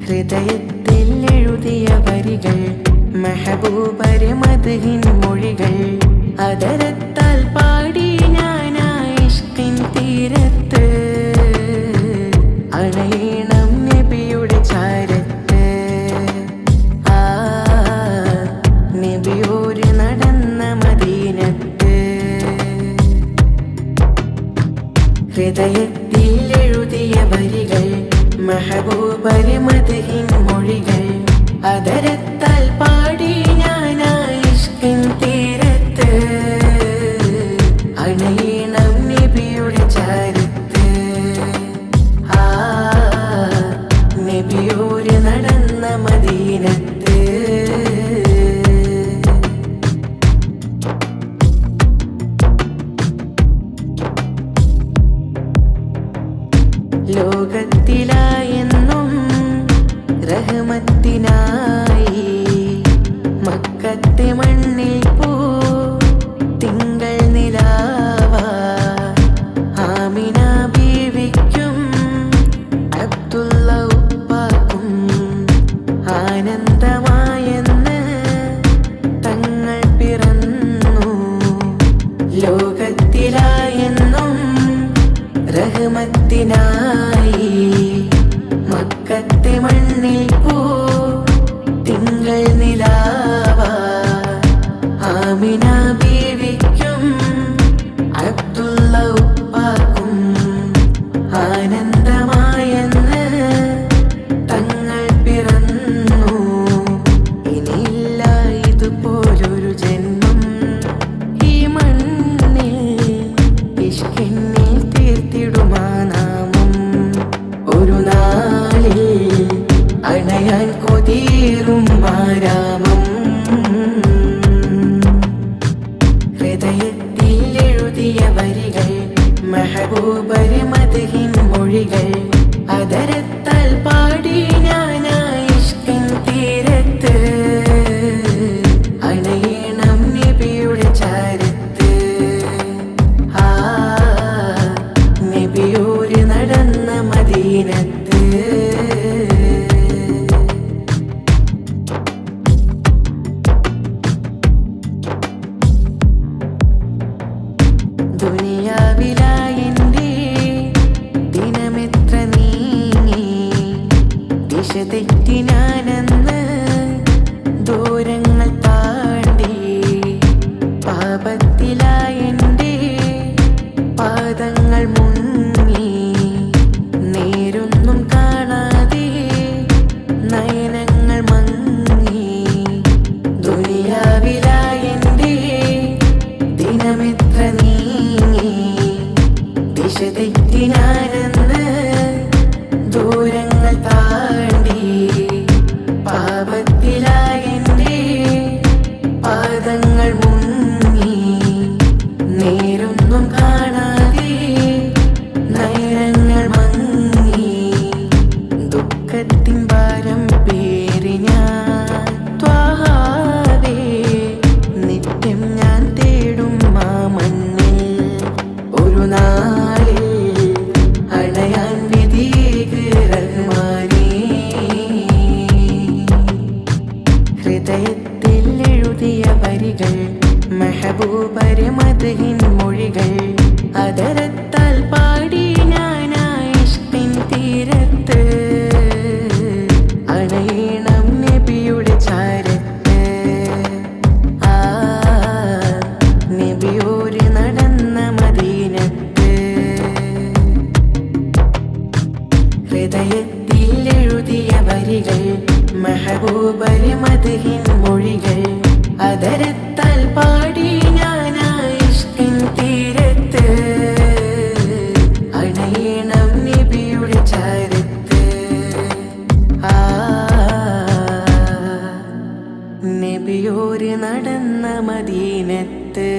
ഹൃദയത്തിൽ എഴുതിയ വരികൾ മെഹബൂബരെ മദ്ഹിൻ മൊഴികൾ അതരത്താൽ പാടി ഞാനാ ഇഷ്കിൻ തീരത്ത് അണയണം നബിയുടെ ചാരത്ത് ആ നബിയോര് നടന്ന മദീനത്ത് ഹൃദയത്തിൽ എഴുതിയ വരികൾ മെഹബൂബരെ മദ്ഹിൻ മൊഴികൾ അതരത്താൽ പാടി ഞാനാ ഇഷ്കിൻ തീരത്ത് അണയണം നബിയുടെ ചാരത്ത് ആ നബിയോര് നടന്ന മദീനത്ത് ലോകത്തിലായെന്നും റഹ്മത്തിനായി മക്കത്തെ മണ്ണിൽ പോ തിങ്കൾ നിലാവാ ആമിന ബീവിക്കും അബ്ദുള്ള ഉപ്പാക്കും ആനന്ദമായെന്ന് തങ്ങൾ പിറന്നു ലോകത്തിലായെന്നും റഹ്മത്തിനായി മക്കത്തെ മണ്ണിൽ പോ തിങ്കൾ നിലാവാ ആമിന ബീവിക്കും അബ്ദുള്ള ഉപ്പാക്കും ആനന്ദമായെന്ന് തങ്ങൾ പിറന്നു ഇനിയില്ല ഇതുപോലൊരു ജന്മം ഈ മണ്ണിൽ ഇഷ്കിന്നിൽ തീർത്തിടുമാ നാമം ഒരു നാളിൽ അണയാൻ കൊതിയേറും ആരാമം ഹൃദയത്തിൽ എഴുതിയ വരികൾ മെഹബൂബരെ മദ്ഹിൻ മൊഴികൾ അതരത്താൽ പാടി ഞാനാ ഇഷ്കിൻ തീരത്ത് അണയണം നബിയുടെ ചാരത്ത് ആ നബിയോര് നടന്ന മദീനത്ത് ദുനിയാവിലായെന്റെ ദിനമെത്ര നീങ്ങി ദിശ തെറ്റി ഞാനെന്ന് ദൂരങ്ങൾ താണ്ടി പാപത്തിലായെന്റെ പാദങ്ങൾ മുങ്ങി നേരൊന്നും കാണാതെ നയനങ്ങൾ മങ്ങി ദുനിയാവിലായെന്റെ ദിനമെത്ര നീങ്ങി ദിശ തെറ്റി ഞാനെന്ന് ദൂരങ്ങൾ താണ്ടി പാപത്തിലായെന്റെ പാദങ്ങൾ മുങ്ങി നേരൊന്നും കാണാതെ നയനങ്ങൾ മങ്ങി ദുഃഖത്തിൻ ഭാരം പേറി ഞാൻ ത്വാഹാവേ നിത്യം ഞാൻ തേടും ആ മണ്ണിൽ ഒരു നാളിൽ അണയാൻ വിധിയേക് റഹ്മാനേ ഹൃദയത്തിൽ എഴുതിയ വരികൾ മെഹബൂബരെ മദ്ഹിൻ മൊഴികൾ അതരത്താൽ പാടി ഞാനാ ഇഷ്കിൻ തീരത്ത് അണയണം നബിയുടെ ചാരത്ത് ആ നബിയോര് നടന്ന മദീനത്ത് ഹൃദയത്തിൽ എഴുതിയ വരികൾ മെഹബൂബരെ മദ്ഹിൻ മൊഴികൾ അതരത്താൽ പാടി ഞാനാ ഇഷ്കിൻ തീരത്ത് അണയണം നബിയുടെ ചാരത്ത് ആ നബിയോര് നടന്ന മദീനത്ത്